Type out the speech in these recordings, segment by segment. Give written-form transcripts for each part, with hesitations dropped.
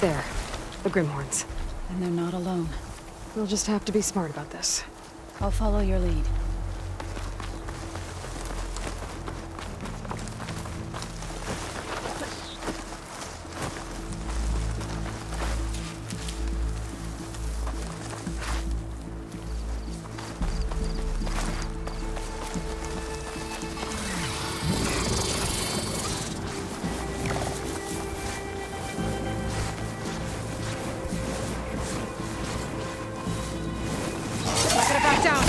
There. The Grimhorns. And they're not alone. We'll just have to be smart about this. I'll follow your lead. Not gonna back down!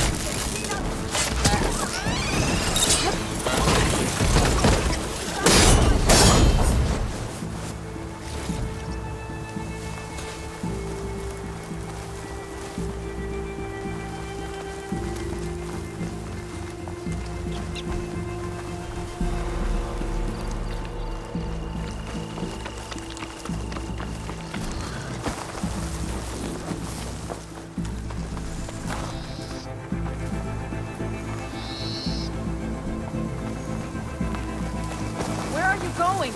Where are you going?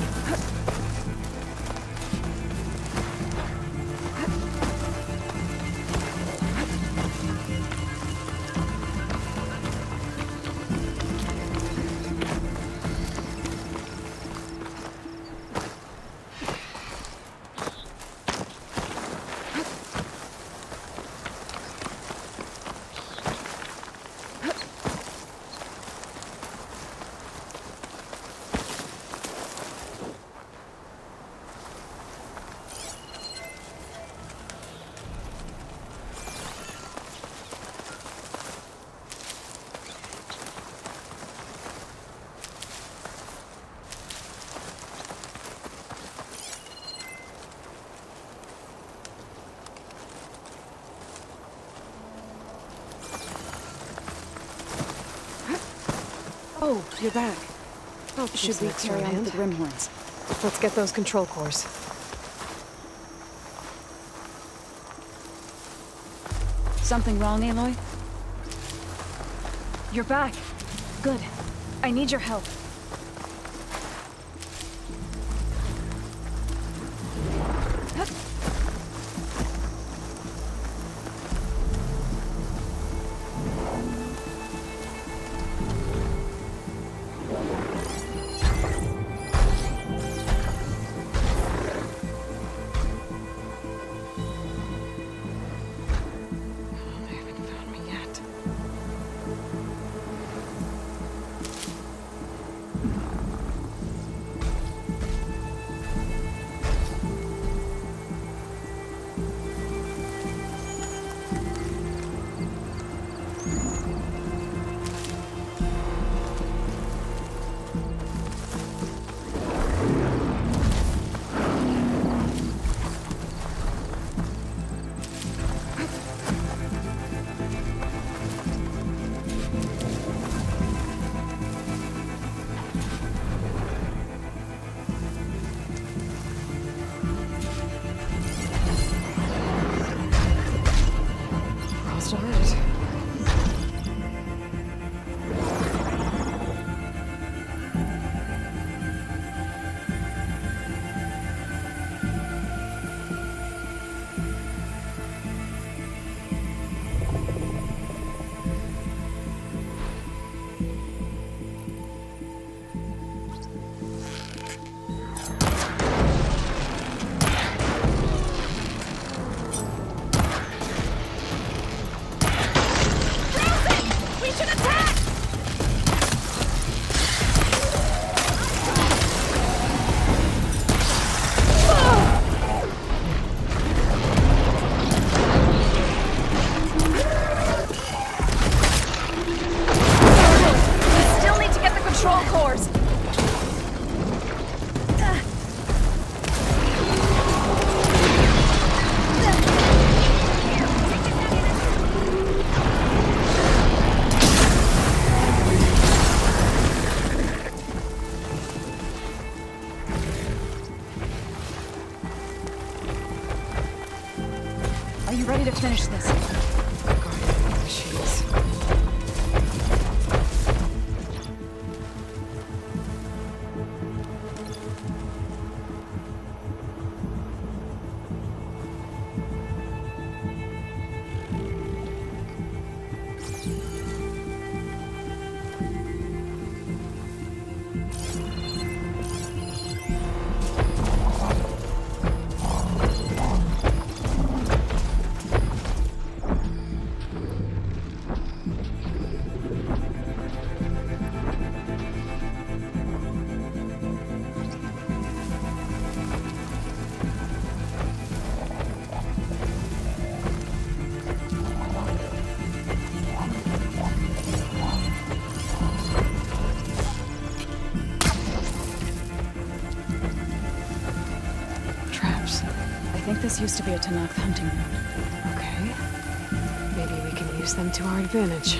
Oh, you're back. Oh, Should we carry on with the Grimhorns? Let's get those control cores. Something wrong, Aloy? You're back. Good. I need your help. They haven't found me yet. Are you ready to finish this? Guarding the machines. Traps. I think this used to be a Tanakh hunting route. Okay. Maybe we can use them to our advantage.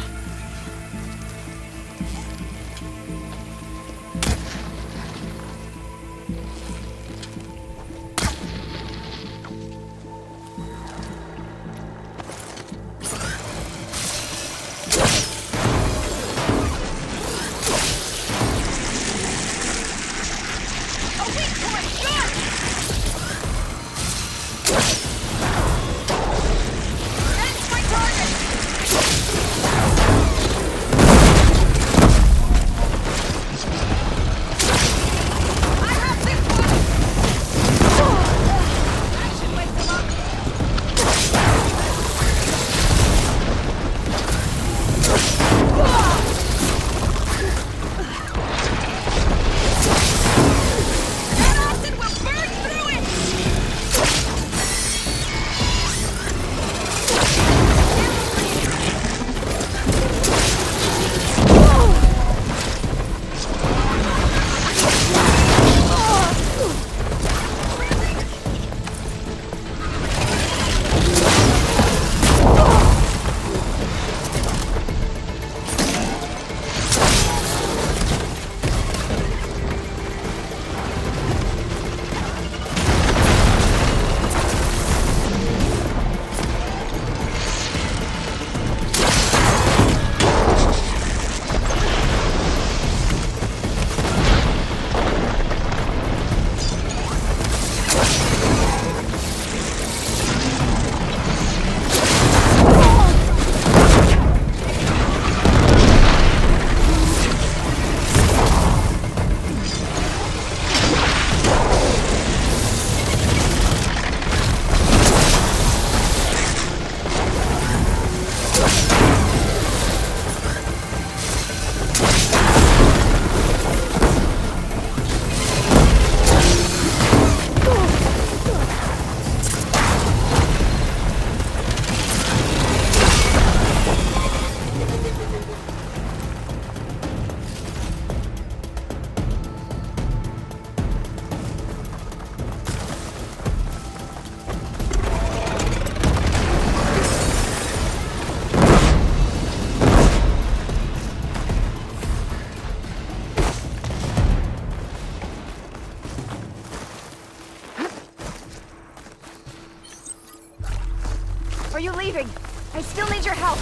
Are you leaving? I still need your help.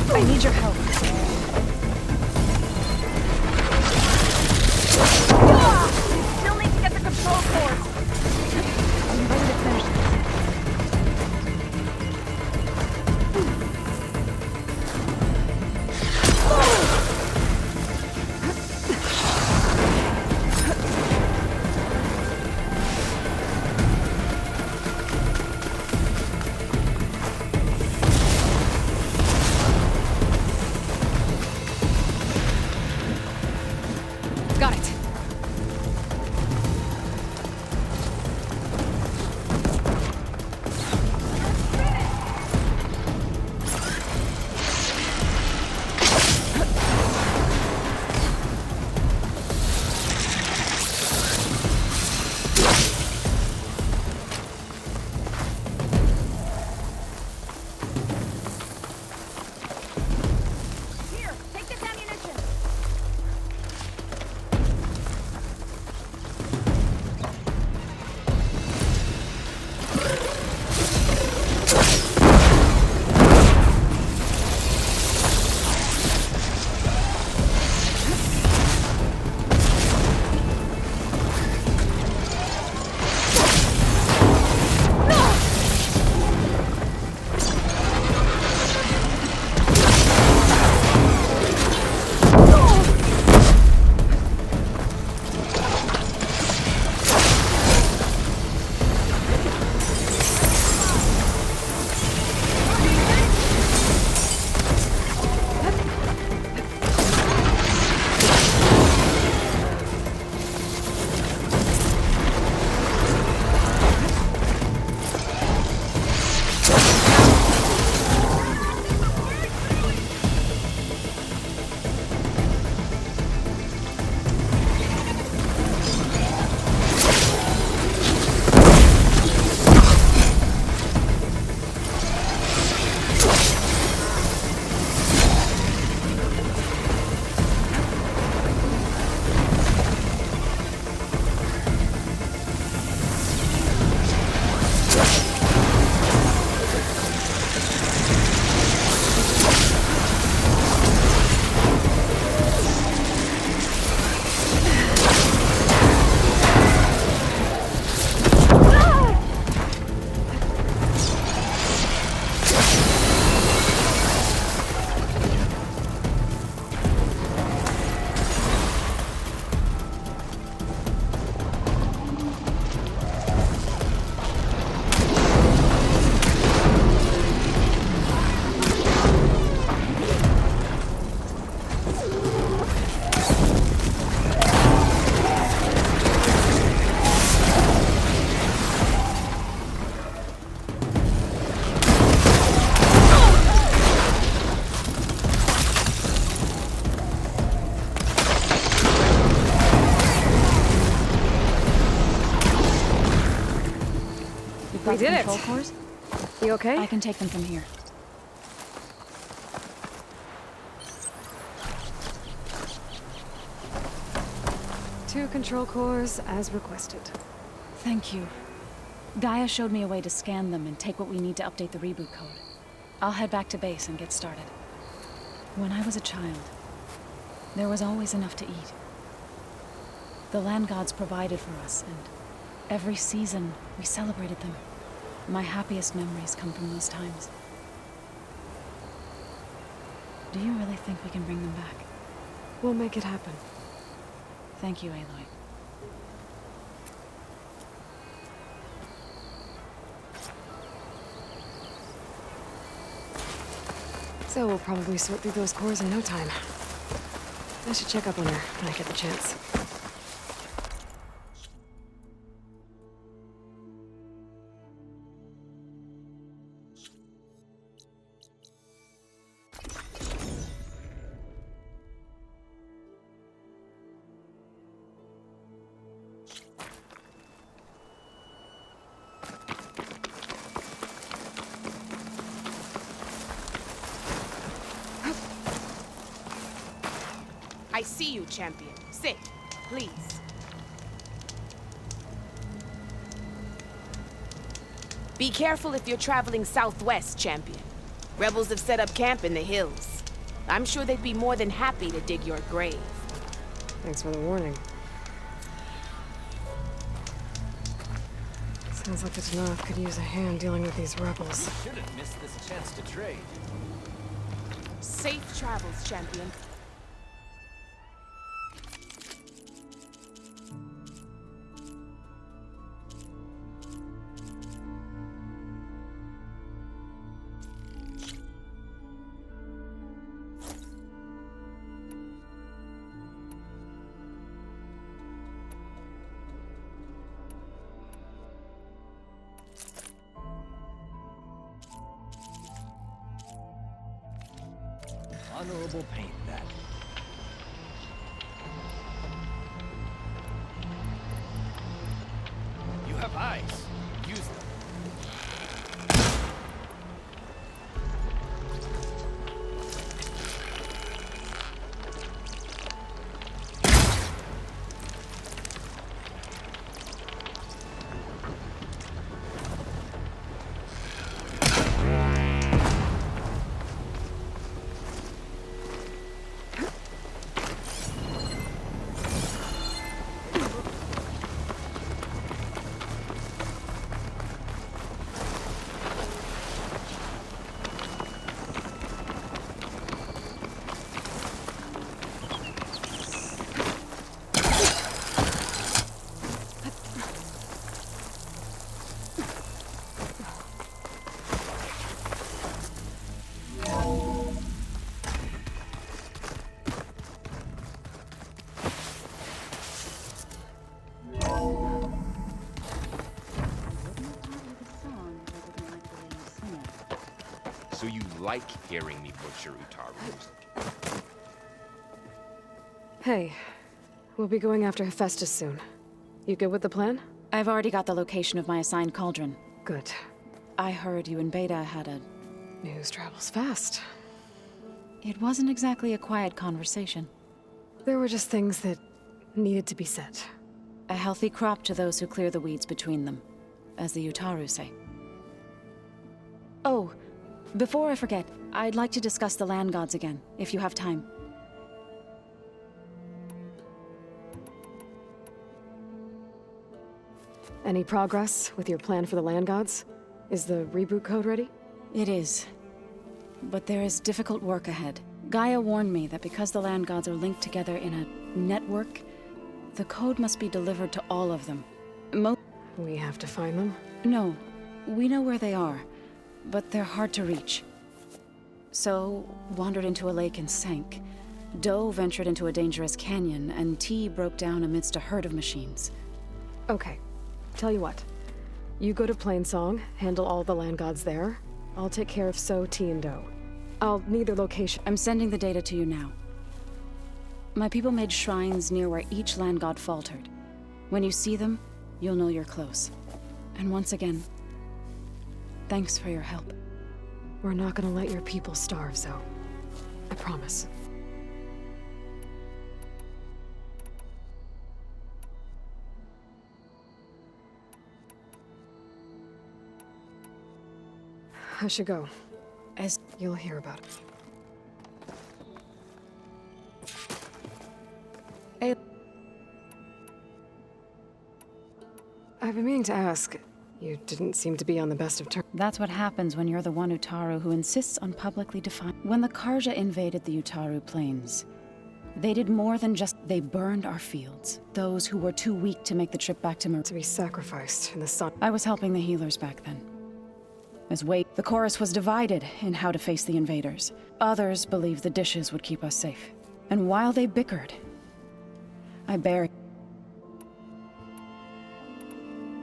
I need your help. Still need to get the control cord. Are you ready to finish this? We did it! Control cores? You okay? I can take them from here. Two control cores, as requested. Thank you. Gaia showed me a way to scan them and take what we need to update the reboot code. I'll head back to base and get started. When I was a child, there was always enough to eat. The land gods provided for us, and every season we celebrated them. My happiest memories come from those times. Do you really think we can bring them back? We'll make it happen. Thank you, Aloy. So we'll probably sort through those cores in no time. I should check up on her when I get the chance. I see you, champion. Sit, please. Be careful if you're traveling southwest, champion. Rebels have set up camp in the hills. I'm sure they'd be more than happy to dig your grave. Thanks for the warning. Sounds like the Tenakth could use a hand dealing with these rebels. Shouldn't miss this chance to trade. Safe travels, champion. Honorable paint, that. You have eyes. Use them. So you like hearing me butcher Utaru. Hey, we'll be going after Hephaestus soon. You good with the plan? I've already got the location of my assigned cauldron. Good. I heard you and Beta had a... News travels fast. It wasn't exactly a quiet conversation. There were just things that needed to be said. A healthy crop to those who clear the weeds between them, as the Utaru say. Oh, before I forget, I'd like to discuss the land gods again, if you have time. Any progress with your plan for the land gods? Is the reboot code ready? It is. But there is difficult work ahead. Gaia warned me that because the land gods are linked together in a network, the code must be delivered to all of them. We have to find them? No, we know where they are, but they're hard to reach. So, wandered into a lake and sank. Do ventured into a dangerous canyon, and T broke down amidst a herd of machines. Okay. Tell you what. You go to Plainsong, handle all the land gods there. I'll take care of So, T, and Do. I'll need their location. I'm sending the data to you now. My people made shrines near where each land god faltered. When you see them, you'll know you're close. And once again, thanks for your help. We're not gonna let your people starve, Zo. I promise. I should go. As You'll hear about it. I've been meaning to ask. You didn't seem to be on the best of terms. That's what happens when you're the one Utaru who insists on publicly defining. When the Karja invaded the Utaru plains, they did more than just... They burned our fields. Those who were too weak to make the trip back to To be sacrificed in the sun. I was helping the healers back then. The chorus was divided in how to face the invaders. Others believed the dishes would keep us safe. And while they bickered, I buried...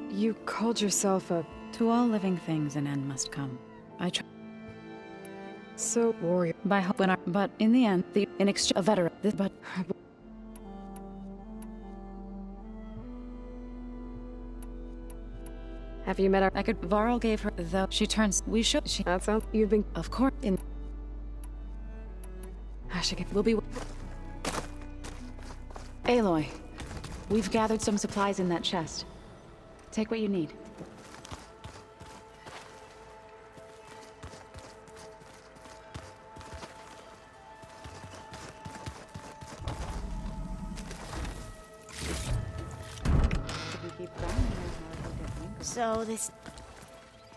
You called yourself a... To all living things an end must come. I tried So warrior. by hope when but in the end, in exchange a veteran. But Have you met our... I could. Varl gave her the. She turns. We should. She. That sounds... You've been... Of course. In. I should get... We'll be. Aloy, we've gathered some supplies in that chest. Take what you need. So this...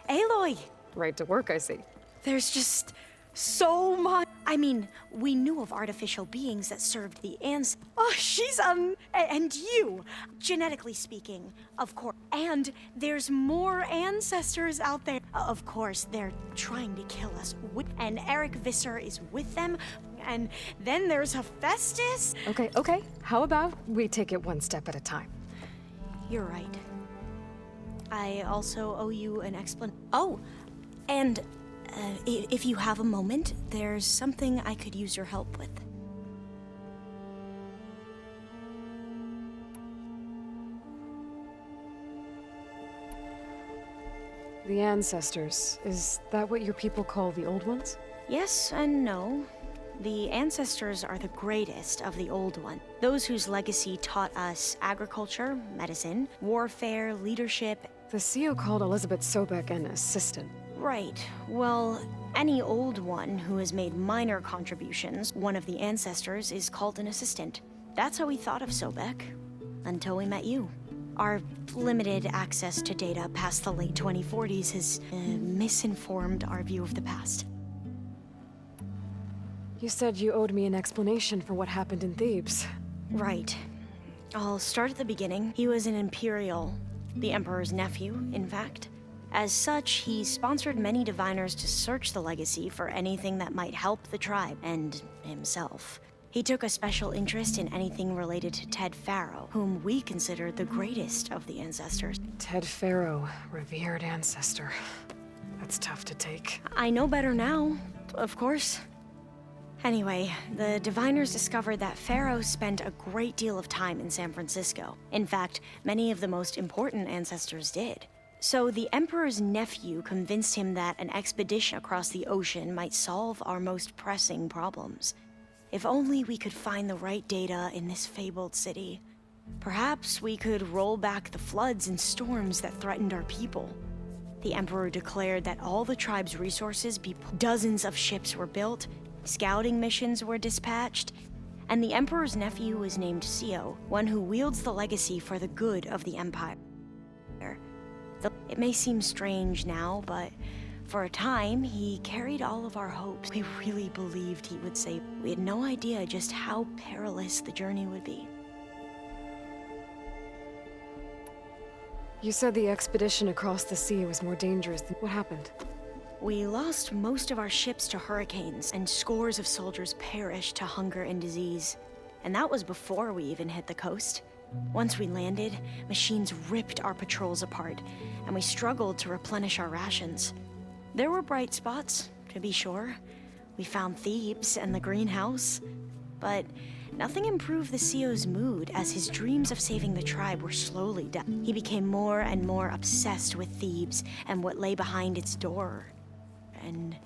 Aloy! Right to work, I see. There's just so much... I mean, we knew of artificial beings that served the Oh, she's, and you! Genetically speaking, of course. And there's more ancestors out there. Of course, they're trying to kill us. And Eric Visser is with them. And then there's Hephaestus. Okay. How about we take it one step at a time? You're right. I also owe you an explanation. Oh, and if you have a moment, there's something I could use your help with. The ancestors. Is that what your people call the old ones? Yes and no. The ancestors are the greatest of the old one. Those whose legacy taught us agriculture, medicine, warfare, leadership. The CO called Elizabeth Sobek an assistant. Right. Well, any old one who has made minor contributions, one of the ancestors is called an assistant. That's how we thought of Sobek, until we met you. Our limited access to data past the late 2040s has misinformed our view of the past. You said you owed me an explanation for what happened in Thebes. Right. I'll start at the beginning. He was an Imperial, the Emperor's nephew, in fact. As such, he sponsored many diviners to search the legacy for anything that might help the tribe and himself. He took a special interest in anything related to Ted Faro, whom we consider the greatest of the ancestors. Ted Faro, revered ancestor. That's tough to take. I know better now, of course. Anyway, the diviners discovered that Pharaoh spent a great deal of time in San Francisco. In fact, many of the most important ancestors did. So the Emperor's nephew convinced him that an expedition across the ocean might solve our most pressing problems. If only we could find the right data in this fabled city. Perhaps we could roll back the floods and storms that threatened our people. The Emperor declared that all the tribe's resources be dozens of ships were built, scouting missions were dispatched, and the Emperor's nephew was named Sio, one who wields the legacy for the good of the Empire. It may seem strange now, but for a time, he carried all of our hopes. We really believed he would save. We had no idea just how perilous the journey would be. You said the expedition across the sea was more dangerous than... What happened? We lost most of our ships to hurricanes, and scores of soldiers perished to hunger and disease. And that was before we even hit the coast. Once we landed, machines ripped our patrols apart, and we struggled to replenish our rations. There were bright spots, to be sure. We found Thebes and the greenhouse. But nothing improved the CEO's mood as his dreams of saving the tribe were slowly dying. He became more and more obsessed with Thebes and what lay behind its door. And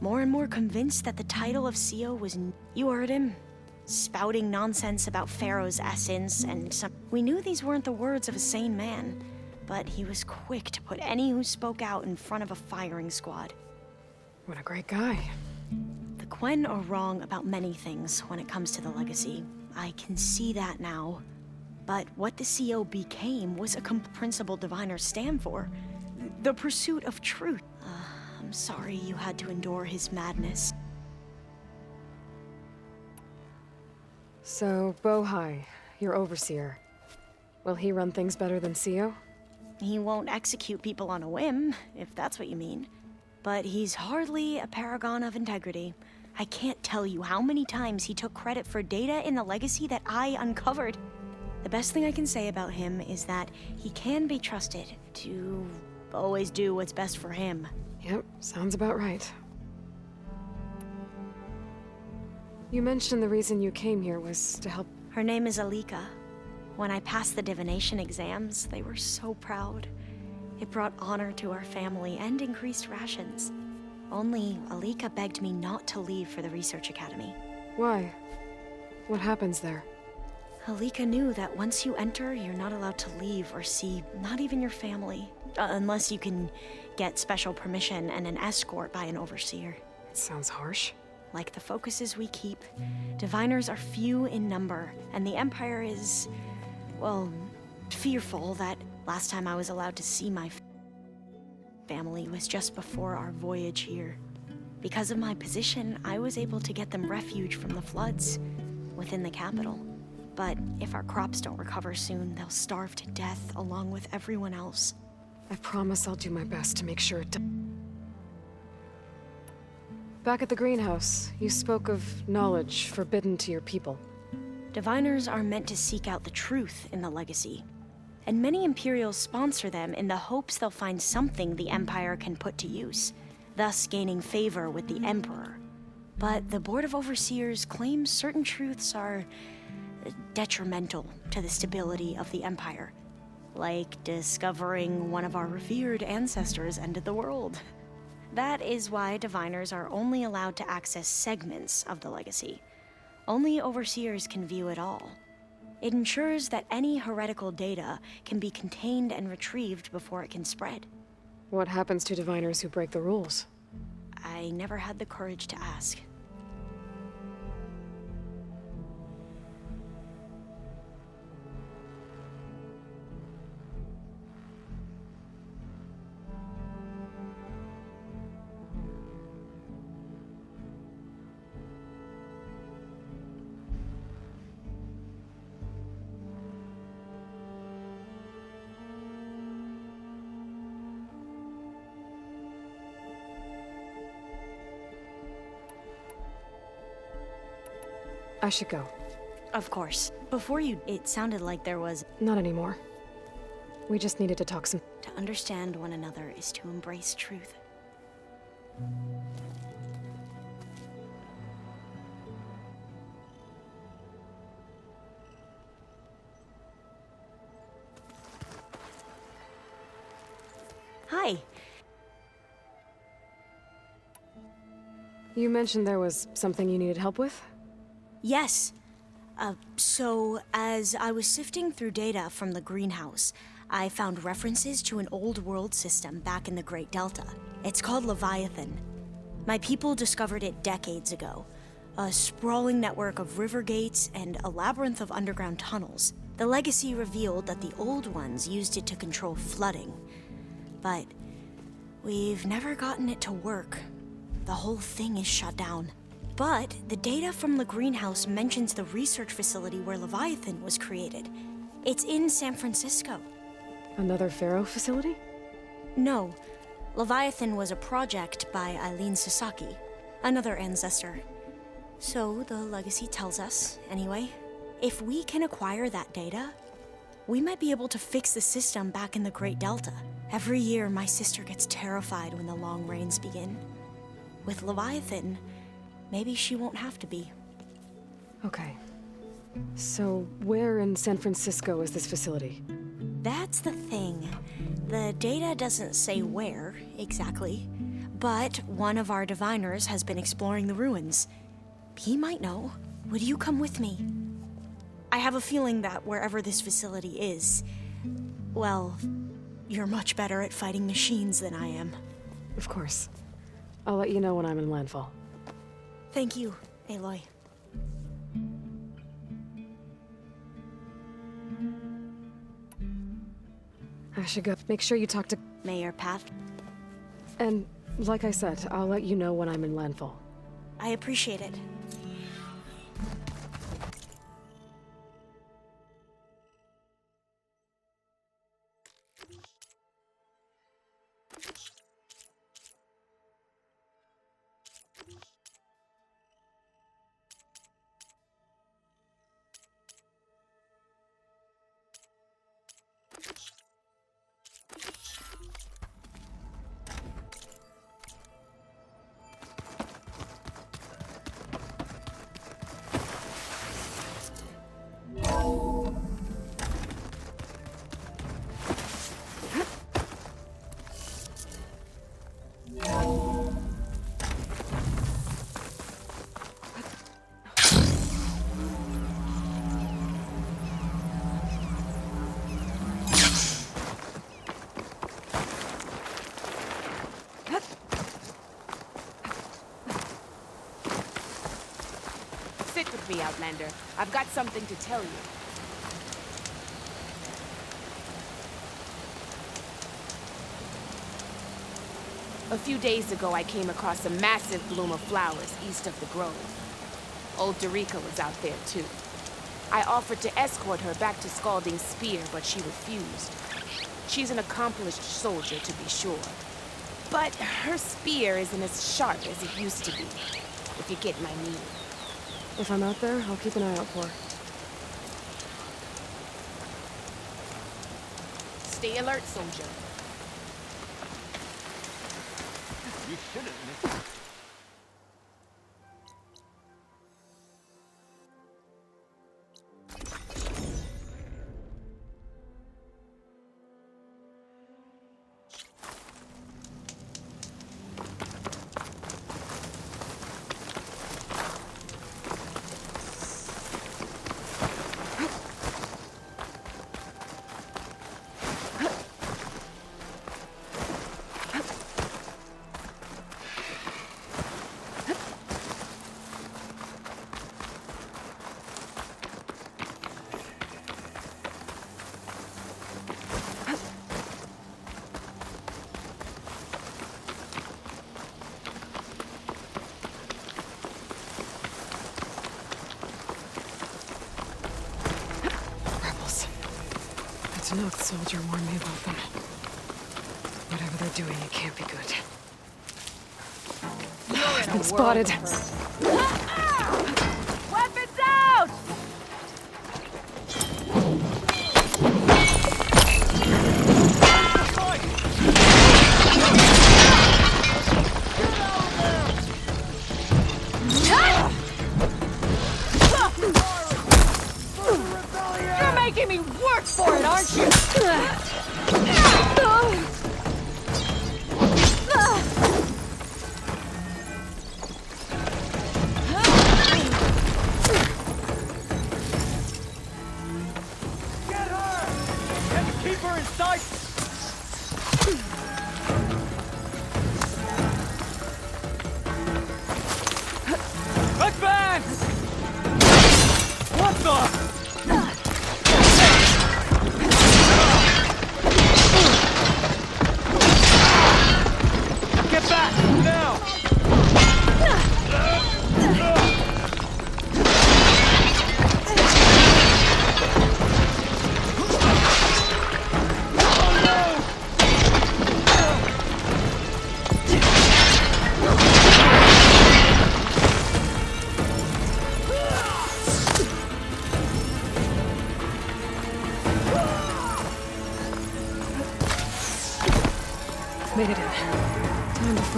more convinced that the title of CEO was... You heard him. Spouting nonsense about Pharaoh's essence and some... We knew these weren't the words of a sane man, but he was quick to put any who spoke out in front of a firing squad. What a great guy. The Quen are wrong about many things when it comes to the legacy. I can see that now. But what the CEO became was a principled diviners stand for. The pursuit of truth. I'm sorry you had to endure his madness. So, Bohai, your overseer. Will he run things better than CEO? He won't execute people on a whim, if that's what you mean. But he's hardly a paragon of integrity. I can't tell you how many times he took credit for data in the legacy that I uncovered. The best thing I can say about him is that he can be trusted to always do what's best for him. Yep, sounds about right. You mentioned the reason you came here was to help... Her name is Alika. When I passed the divination exams, they were so proud. It brought honor to our family and increased rations. Only Alika begged me not to leave for the Research Academy. Why? What happens there? Alika knew that once you enter, you're not allowed to leave or see not even your family. Unless you can get special permission and an escort by an overseer. It sounds harsh. Like the focuses we keep, diviners are few in number, and the Empire is, well, fearful that last time I was allowed to see my family was just before our voyage here. Because of my position, I was able to get them refuge from the floods within the capital. But if our crops don't recover soon, they'll starve to death along with everyone else. I promise I'll do my best to make sure it does. Back at the greenhouse, you spoke of knowledge forbidden to your people. Diviners are meant to seek out the truth in the legacy. And many Imperials sponsor them in the hopes they'll find something the Empire can put to use, thus gaining favor with the Emperor. But the Board of Overseers claims certain truths are detrimental to the stability of the Empire. Like discovering one of our revered ancestors ended the world. That is why diviners are only allowed to access segments of the legacy. Only overseers can view it all. It ensures that any heretical data can be contained and retrieved before it can spread. What happens to diviners who break the rules? I never had the courage to ask. I should go. Of course. Before you, it sounded like there was... Not anymore. We just needed to talk some... To understand one another is to embrace truth. Hi. You mentioned there was something you needed help with? Yes. So, as I was sifting through data from the greenhouse, I found references to an old world system back in the Great Delta. It's called Leviathan. My people discovered it decades ago. A sprawling network of river gates and a labyrinth of underground tunnels. The legacy revealed that the old ones used it to control flooding. But we've never gotten it to work. The whole thing is shut down. But the data from the greenhouse mentions the research facility where Leviathan was created. It's in San Francisco. Another Pharaoh facility? No, Leviathan was a project by Eileen Sasaki, another ancestor. So the legacy tells us, anyway, if we can acquire that data, we might be able to fix the system back in the Great Delta. Every year, my sister gets terrified when the long rains begin. With Leviathan, maybe she won't have to be. Okay. So, where in San Francisco is this facility? That's the thing. The data doesn't say where, exactly. But one of our diviners has been exploring the ruins. He might know. Would you come with me? I have a feeling that wherever this facility is, well, you're much better at fighting machines than I am. Of course. I'll let you know when I'm in landfall. Thank you, Aloy. I should go. Make sure you talk to... Mayor Pat, And, like I said, I'll let you know when I'm in landfall. I appreciate it. Sit with me, Outlander. I've got something to tell you. A few days ago, I came across a massive bloom of flowers east of the grove. Old Darika was out there, too. I offered to escort her back to Scalding's Spear, but she refused. She's an accomplished soldier, to be sure. But her spear isn't as sharp as it used to be, if you get my meaning. If I'm out there, I'll keep an eye out for her. Stay alert, soldier. You shouldn't miss it. The Nook soldier warned me about them. Whatever they're doing, it can't be good. I've been spotted. Weapons out! You're making me work for it, aren't you?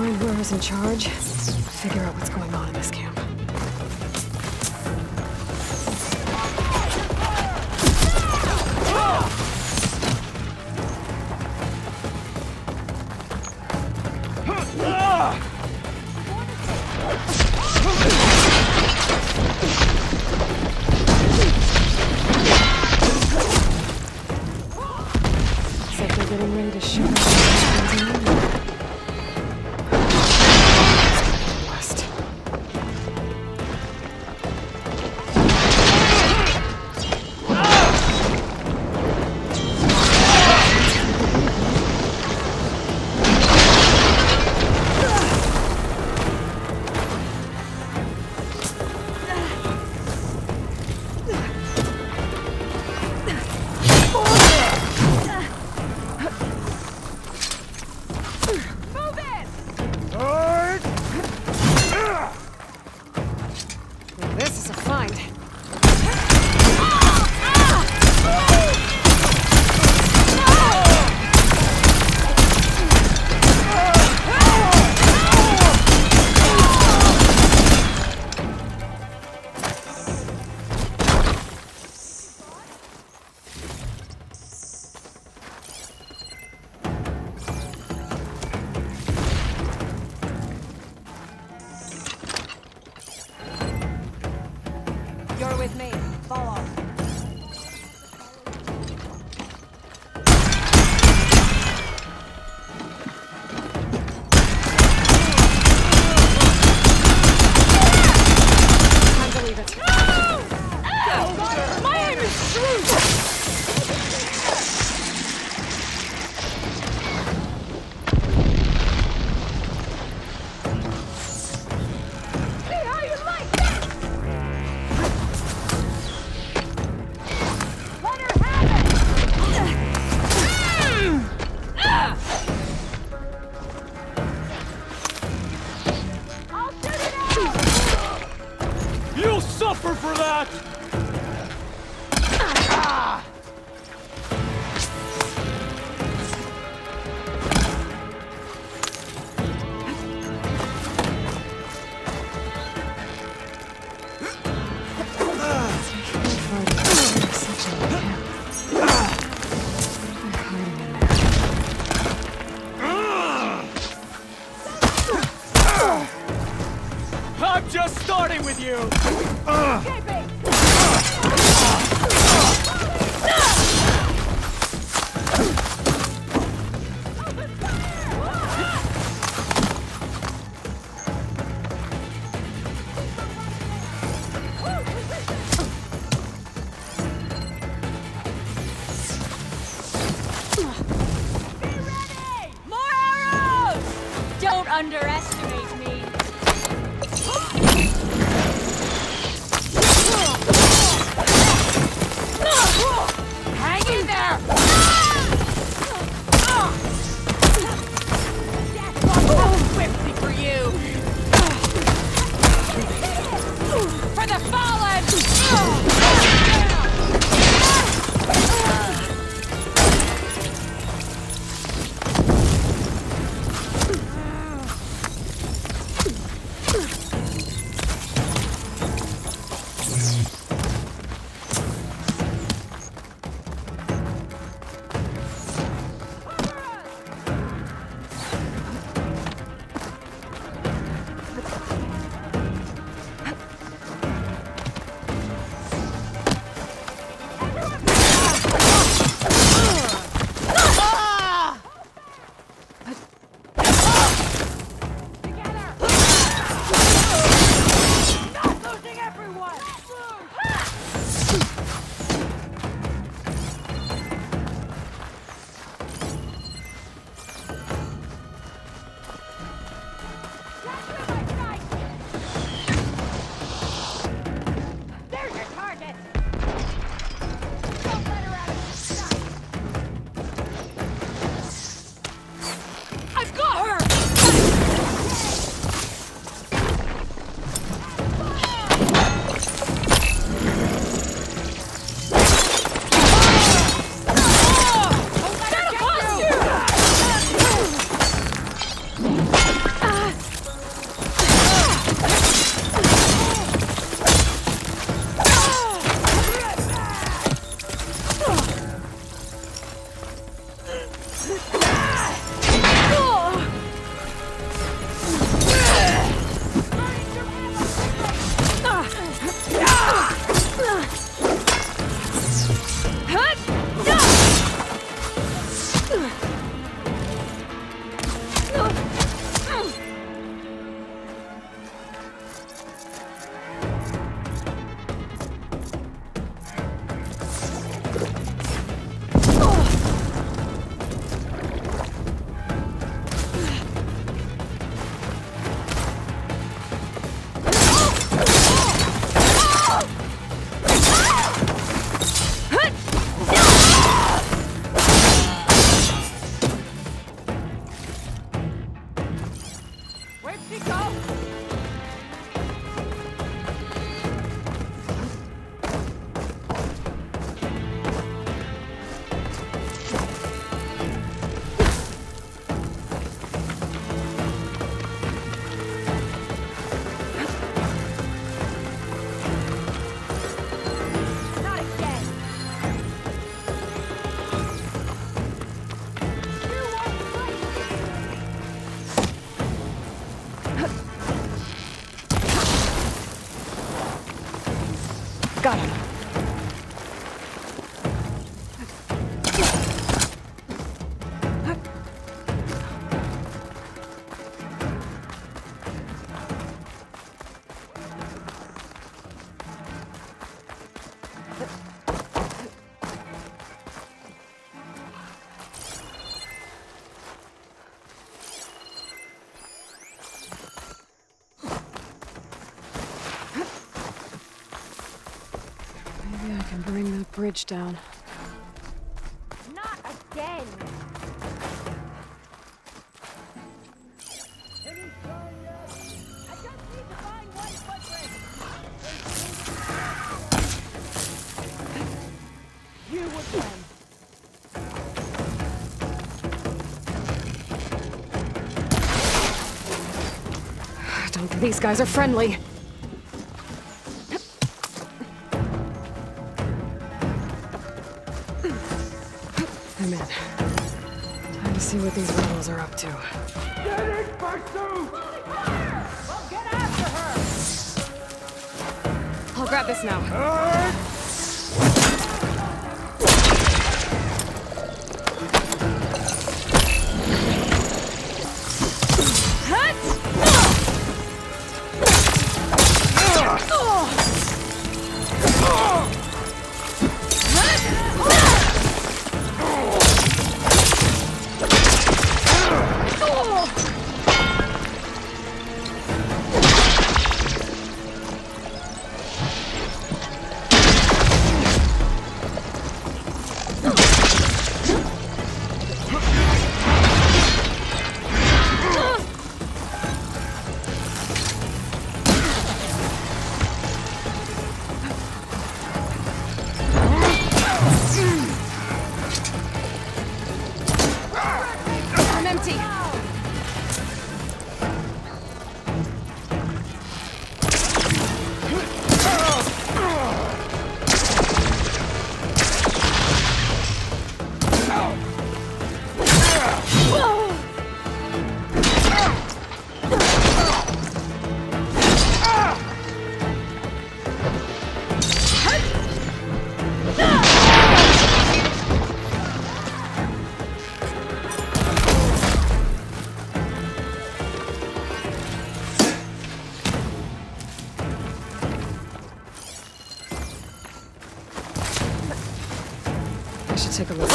find whoever's in charge, figure out what's going on in this camp. Looks like they're getting ready to shoot us. West. This is a find. You're with me. Follow. Time to leave it. My aim is true! See how you like that! Let her have it! I'll shoot it out! You'll suffer for that! I'm just starting with you! More arrows! Don't underestimate me. Hang in there! Whippy for you! For the fallen! Not losing everyone! Got him. Maybe I can bring that bridge down. Not again! I don't think these guys are friendly. I'm in. Time to see what these rebels are up to. Get in pursuit! Well, get after her! I'll grab this now. I'm empty. I should take a look.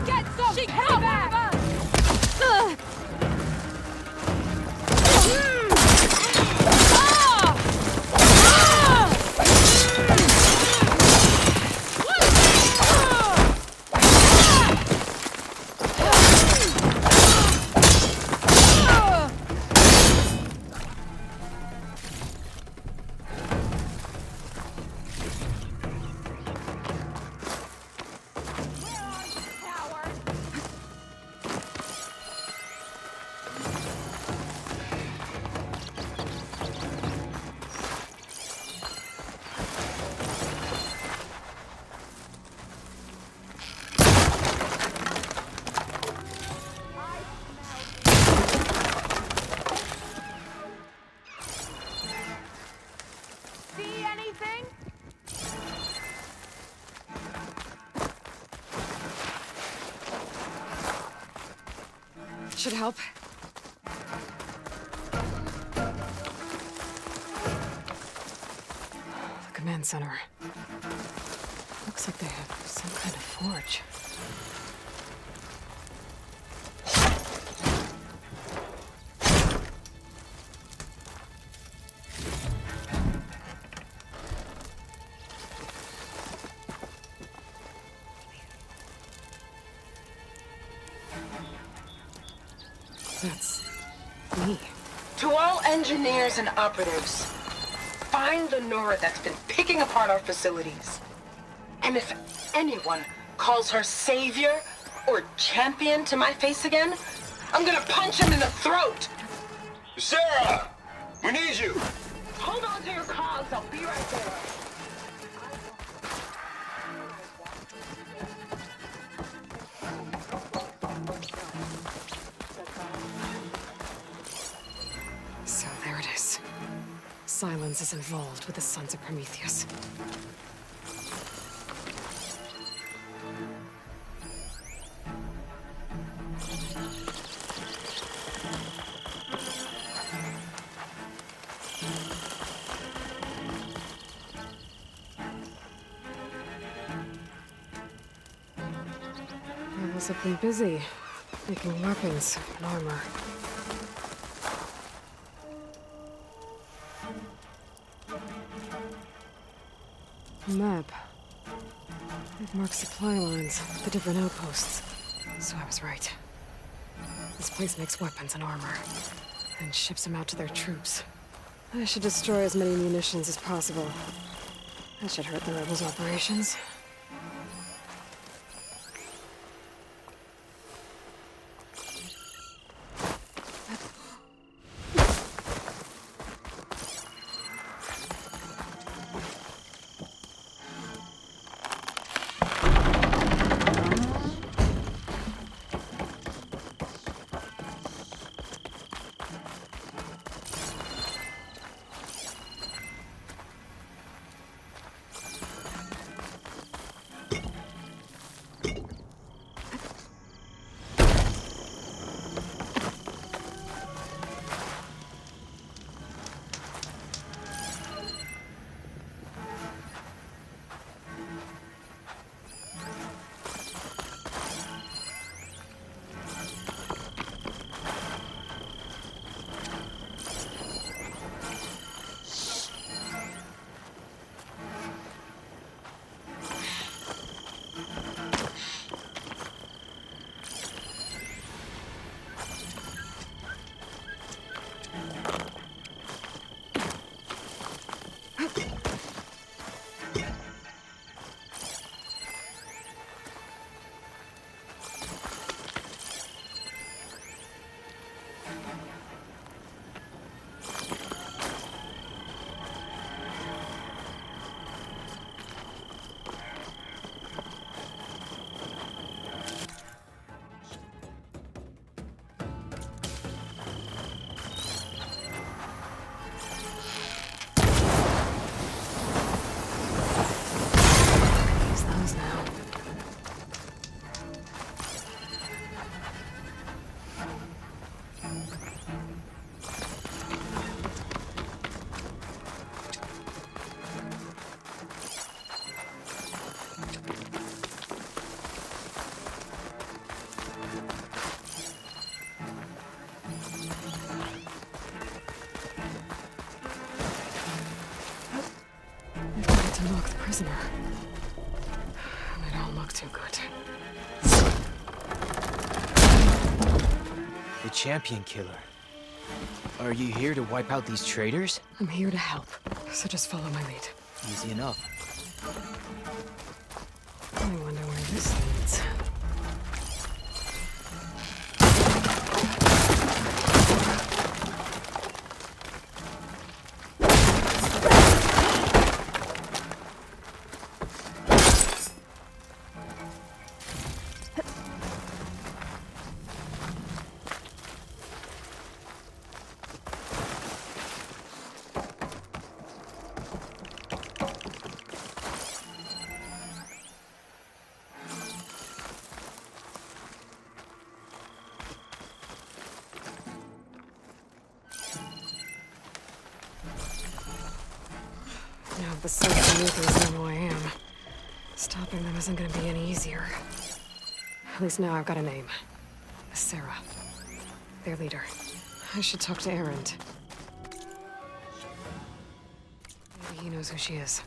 Get some help! See anything? Should help. The command center. Looks like they have some kind of forge. That's me. To all engineers and operatives, find the Nora that's been picking apart our facilities. And if anyone calls her savior or champion to my face again, I'm gonna punch him in the throat! Sarah! We need you! Hold on to your cogs, I'll be right there. So there it is. Silence is involved with the Sons of Prometheus. I must have been busy making weapons and armor. A map. It marks supply lines, the different outposts. So I was right. This place makes weapons and armor, and ships them out to their troops. I should destroy as many munitions as possible. That should hurt the rebels' operations. Unlock the prisoner. They don't look too good. The champion killer. Are you here to wipe out these traitors? I'm here to help, so just follow my lead. Easy enough. I wonder where this leads. Now, the Sons of Prometheus know who I am. Stopping them isn't gonna be any easier. At least now I've got a name. Sarah. Their leader. I should talk to Erend. Maybe he knows who she is.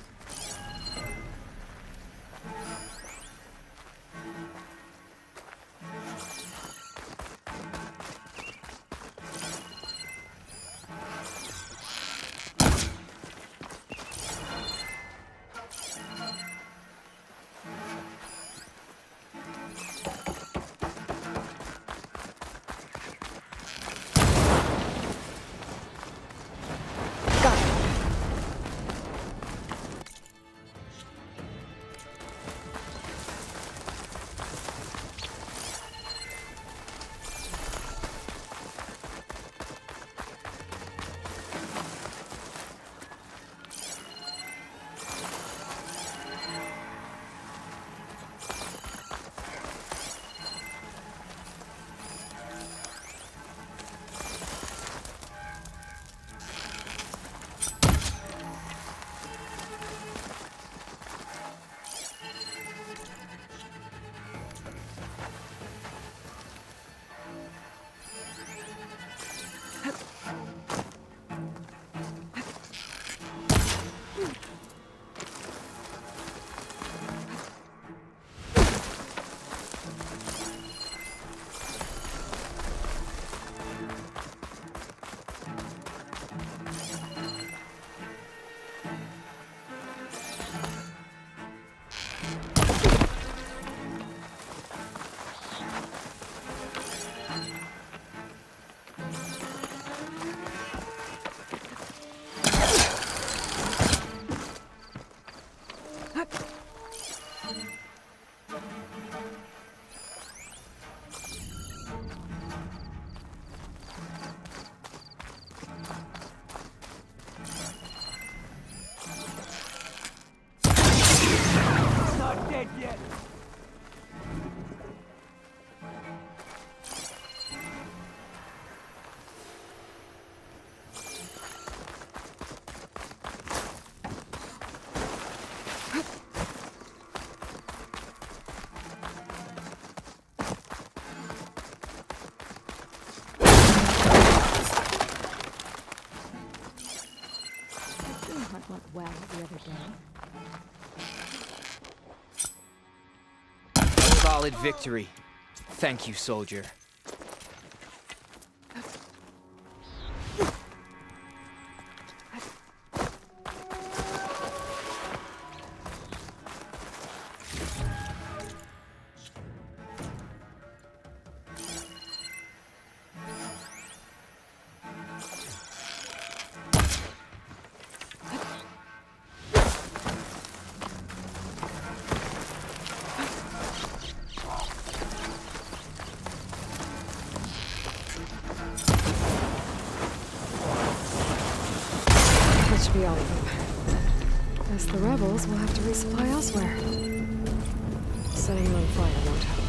Solid victory. Thank you, soldier. That should be all of them. Guess the rebels will have to resupply elsewhere. Setting them on fire won't help.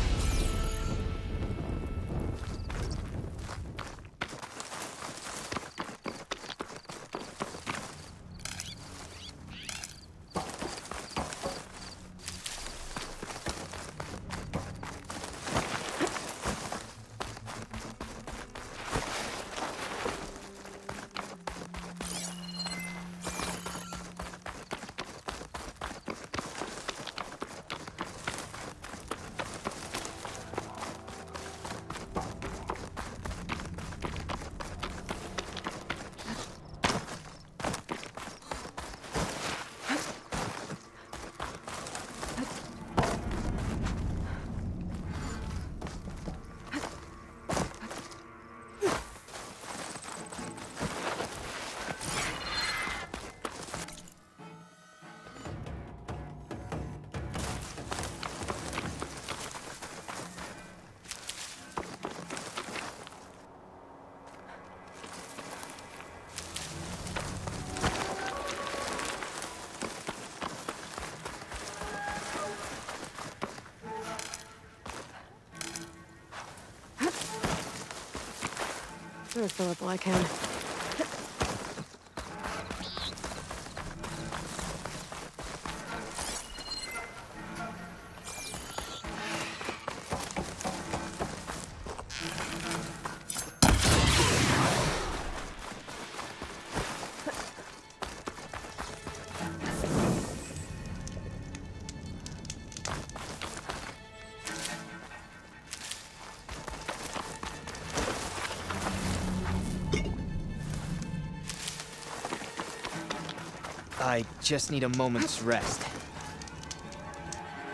I'll fill up all I can. I just need a moment's rest.